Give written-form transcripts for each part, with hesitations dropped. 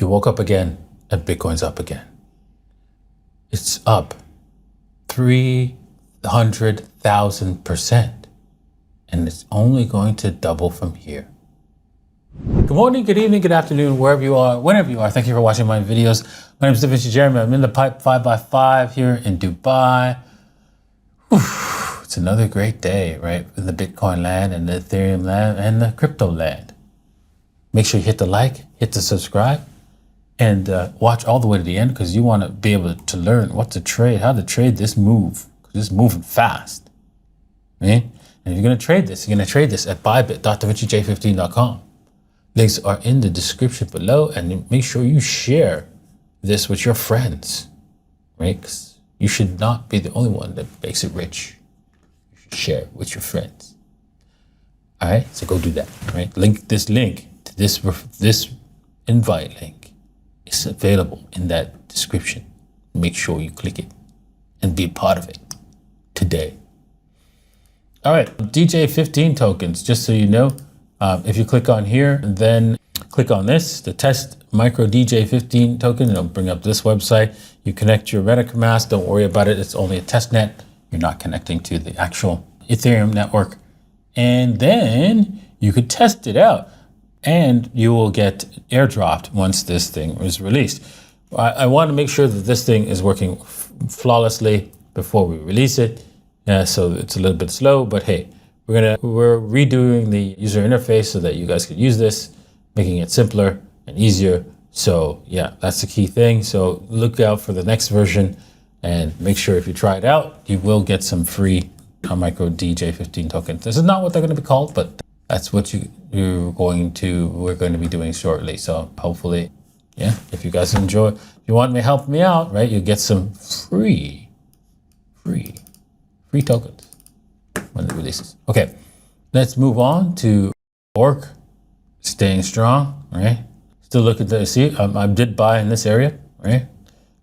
You woke up again and Bitcoin's up again. It's up 300,000%. And it's only going to double from here. Good morning, good evening, good afternoon, wherever you are, whenever you are. Thank you for watching my videos. My name is DaVinci Jeremy. I'm in the pipe 5x5 here in Dubai. Whew. It's another great day, right? In the Bitcoin land and the Ethereum land and the crypto land. Make sure you hit the like, hit the subscribe, and watch all the way to the end because you want to be able to learn what to trade, how to trade this move, because it's moving fast, right? And if you're going to trade this, at ByBit.DaVinciJ15.com. Links are in the description below, and make sure you share this with your friends, right? Because you should not be the only one that makes it rich. You should share it with your friends. All right, so go do that, right? This link to this invite link is available in that description. Make sure you click it and be a part of it today. All right, DJ15 tokens, just so you know, if you click on here, then click on this, the test micro DJ15 token, it'll bring up this website. You connect your MEMECOIN, don't worry about it. It's only a test net. You're not connecting to the actual Ethereum network. And then you could test it out and you will get airdropped once this thing is released. I want to make sure that this thing is working flawlessly before we release it. So it's a little bit slow, but hey, we're redoing the user interface so that you guys can use this, making it simpler and easier. So yeah, that's the key thing. So look out for the next version and make sure if you try it out, you will get some free micro DJ15 tokens. This is not what they're going to be called, but that's what we're going to be doing shortly. So hopefully, yeah, if you guys enjoy, if you want me to help me out, right, you get some free tokens when it releases. Okay, let's move on to orc, staying strong, right? Still looking to see, I did buy in this area, right?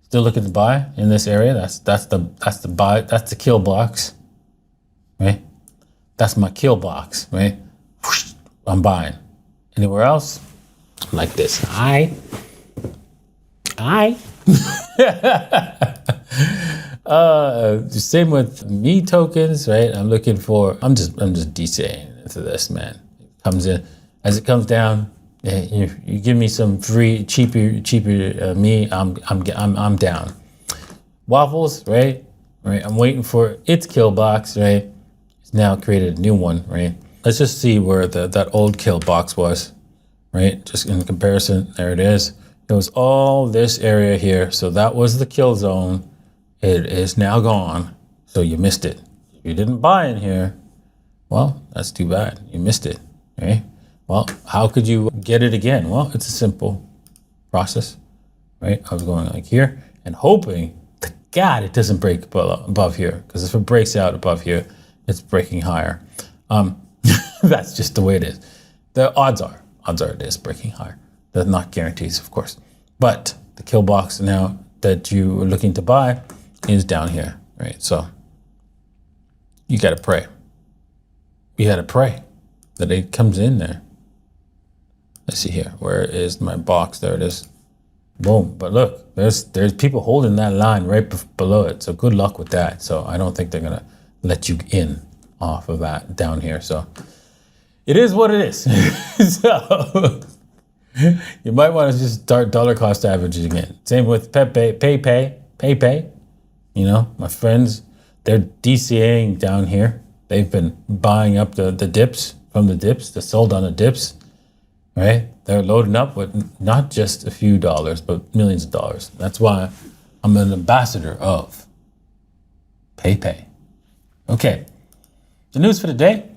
Still looking to buy in this area. That's the kill box, right? That's my kill box, right? I'm buying. Anywhere else? Like this. Same with me tokens, right? I'm just DCAing into this, man. It comes in as it comes down. You give me some free, cheaper me. I'm down. Waffles, right? I'm waiting for its kill box, right? It's now created a new one, right? Let's just see where that old kill box was, right? Just in comparison, there it is. It was all this area here. So that was the kill zone. It is now gone. So you missed it. If you didn't buy in here, well, that's too bad. You missed it, right? Well, how could you get it again? Well, it's a simple process, right? I was going like here and hoping to God it doesn't break above here, because if it breaks out above here, it's breaking higher. That's just the way it is. The odds are it is breaking higher. They're not guarantees, of course. But the kill box now that you are looking to buy is down here, right? So you got to pray. You got to pray that it comes in there. Let's see here. Where is my box? There it is. Boom. But look, there's people holding that line right below it. So good luck with that. So I don't think they're going to let you in off of that down here. So it is what it is. So you might want to just start dollar cost averaging again. Same with PayPay. You know, my friends, they're DCAing down here. They've been buying up the dips from the dips, the sold on the dips, right? They're loading up with not just a few dollars, but millions of dollars. That's why I'm an ambassador of PayPay. Okay, the news for the day.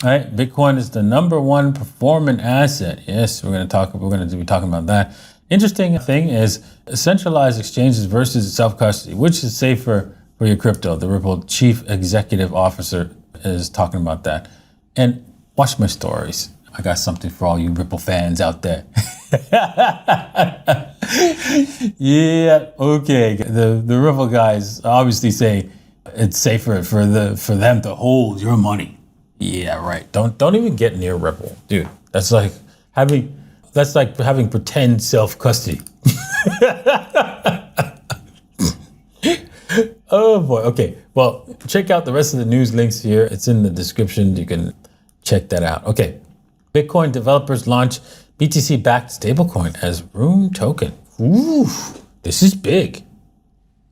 All right, Bitcoin is the #1 performing asset. Yes, we're going to be talking about that. Interesting thing is centralized exchanges versus self-custody. Which is safer for your crypto? The Ripple Chief Executive Officer is talking about that. And watch my stories. I got something for all you Ripple fans out there. Yeah, okay. The Ripple guys obviously say it's safer for them to hold your money. Yeah, right. Don't even get near Ripple, dude. That's like having That's like having pretend self-custody. Oh boy. Okay. Well, check out the rest of the news links here. It's in the description. You can check that out. Okay. Bitcoin developers launch BTC-backed stablecoin as Room token. Ooh, this is big.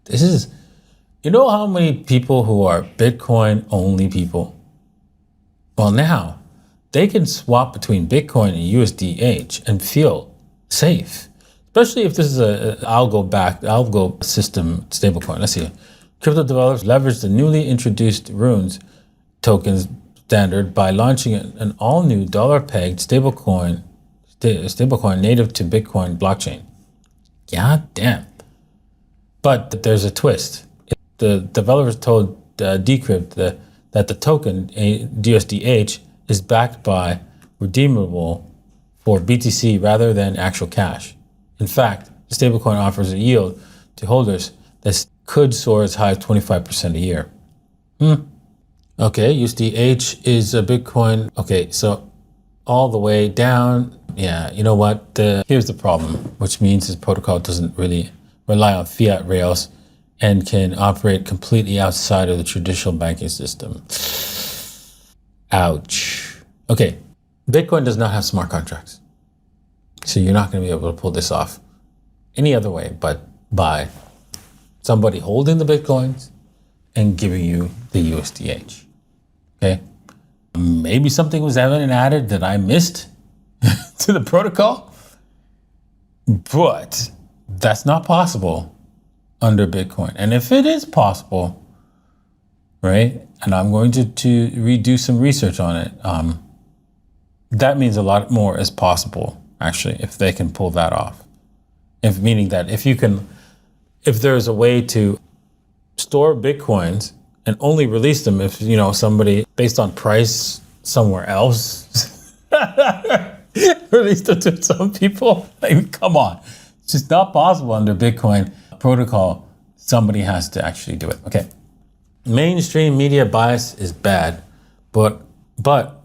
This is, you know how many people who are Bitcoin only people? Well, now they can swap between Bitcoin and USDH and feel safe, especially if this is a algo system stablecoin. Let's see. Crypto developers leverage the newly introduced Runes tokens standard by launching an all-new dollar-pegged stablecoin native to Bitcoin blockchain. God damn. But there's a twist. The developers told Decrypt that the token, USDH, is backed by redeemable for BTC rather than actual cash. In fact, the stablecoin offers a yield to holders that could soar as high as 25% a year. Okay, USDH is a Bitcoin. Okay, so all the way down. Yeah, you know what? Here's the problem, which means this protocol doesn't really rely on fiat rails and can operate completely outside of the traditional banking system. Ouch. Okay, Bitcoin does not have smart contracts. So you're not going to be able to pull this off any other way but by somebody holding the Bitcoins and giving you the USDH. Okay? Maybe something was added that I missed to the protocol, but that's not possible under Bitcoin. And if it is possible, right, and I'm going to redo some research on it, that means a lot more is possible, actually, if they can pull that off. Meaning that if there's a way to store Bitcoins and only release them if, somebody based on price somewhere else released them to some people. Like, come on. It's just not possible under Bitcoin protocol. Somebody has to actually do it. Okay. Mainstream media bias is bad, but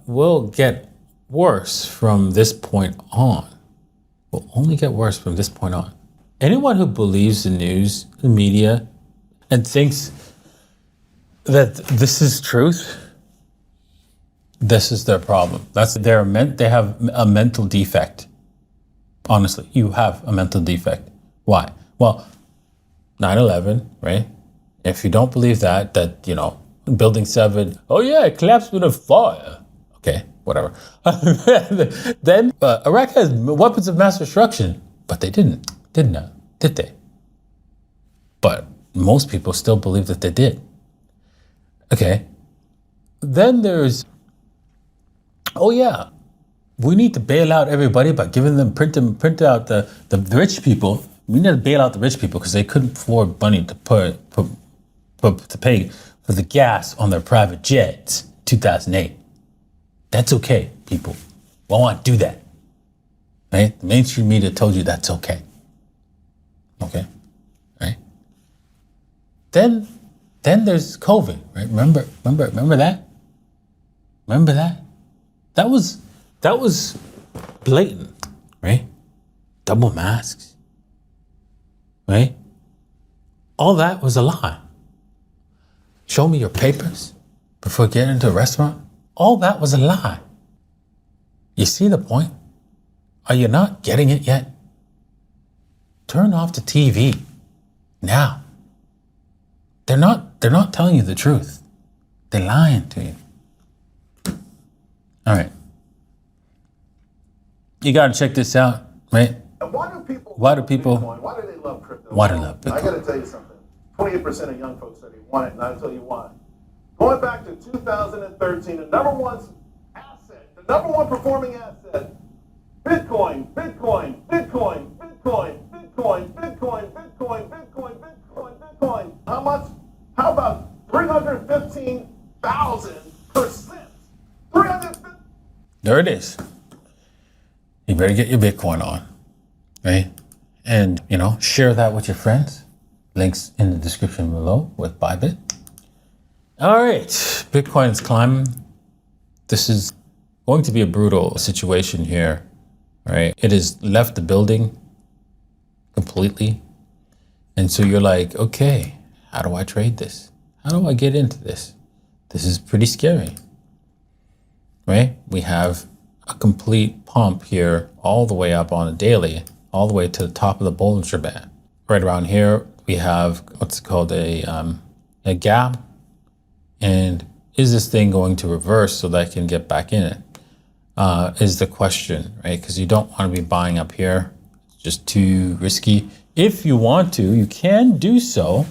will get worse from this point on. Will only get worse from this point on. Anyone who believes the news, the media, and thinks that this is truth, this is their problem. They have a mental defect. Honestly, you have a mental defect. Why? Well, 9/11, right? If you don't believe that Building 7, oh yeah, it collapsed with a fire. Okay, whatever. Then Iraq has weapons of mass destruction, but they did they? But most people still believe that they did. Okay. Then there's, oh yeah, we need to bail out everybody by giving them print out the rich people. We need to bail out the rich people because they couldn't afford money to pay for the gas on their private jets. 2008. That's okay, people. We want to do that. Right? The mainstream media told you that's okay. Okay, right? Then there's COVID, right? Remember that? Remember that? That was blatant, right? Double masks, right? All that was a lie. Show me your papers before getting into a restaurant. All that was a lie. You see the point? Are you not getting it yet? Turn off the TV now. They're not telling you the truth. They're lying to you. All right. You got to check this out, right? And why do they love crypto? Why do they love Bitcoin? I got to tell you something. 28% of young folks said they want it, and I'll tell you why. Going back to 2013, the number one performing asset, Bitcoin. How much? How about 315,000%? 315. There it is. You better get your Bitcoin on, right? And, share that with your friends. Links in the description below with ByBit. All right, Bitcoin's climbing. This is going to be a brutal situation here right? It has left the building completely. And so you're like, okay, how do I trade this? How do I get into this? This is pretty scary, right? We have a complete pump here all the way up on a daily, all the way to the top of the Bollinger Band. Right around here, we have what's called a gap. And is this thing going to reverse so that I can get back in it? Is the question, right? Because you don't want to be buying up here. It's just too risky. If you want to, you can do so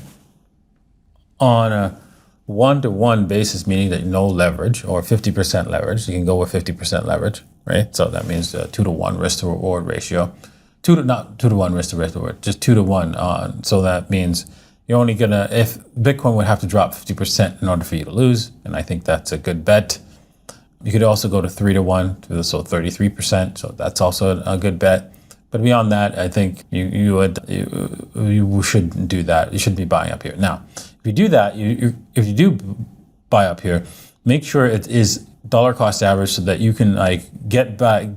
on a one-to-one basis, meaning that no leverage or 50% leverage. You can go with 50% leverage, right? So that means 2-to-1 risk to reward ratio. Not 2-to-1 risk to reward, just 2-to-1. So that means you're only gonna, if Bitcoin would have to drop 50% in order for you to lose, and I think that's a good bet. You could also go to 3-to-1, so 33%. So that's also a good bet. But beyond that, I think you shouldn't do that. You shouldn't be buying up here. Now, if you do that, if you do buy up here, make sure it is dollar cost average so that you can like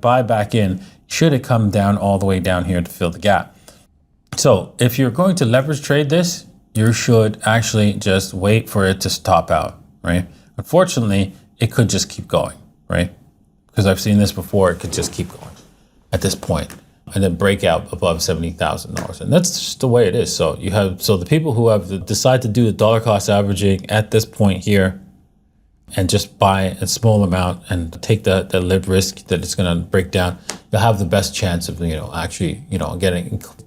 buy back in should it come down all the way down here to fill the gap. So if you're going to leverage trade this, you should actually just wait for it to stop out, right? Unfortunately, it could just keep going, right? Because I've seen this before, it could just keep going at this point and then break out above $70,000. And that's just the way it is. So the people who have decided to do the dollar cost averaging at this point here and just buy a small amount and take the live risk that it's going to break down, you'll have the best chance of, actually,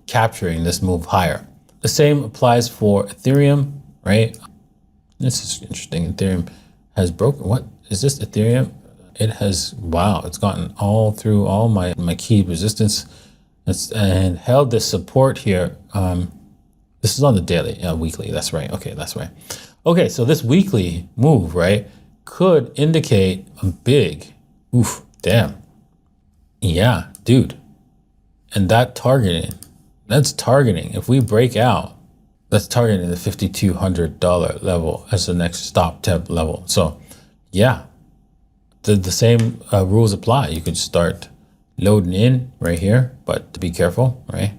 capturing this move higher. The same applies for Ethereum, right? This is interesting. Ethereum has broken. What is this? Ethereum? It has, wow, it's gotten all through all my key resistance and held this support here. This is on the daily, weekly. That's right. Okay, that's right. Okay, so this weekly move, right, could indicate a big, oof, damn. Yeah, dude. And that's targeting. If we break out, that's targeting the $5,200 level as the next stop temp level. So yeah, the same rules apply. You could start loading in right here, but to be careful, right?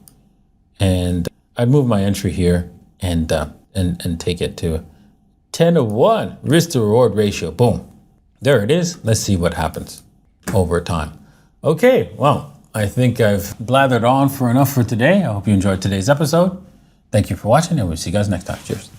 And I'd move my entry here and take it to 10-to-1 risk to reward ratio. Boom. There it is. Let's see what happens over time. Okay, well, I think I've blathered on for enough for today. I hope you enjoyed today's episode. Thank you for watching, and we'll see you guys next time. Cheers.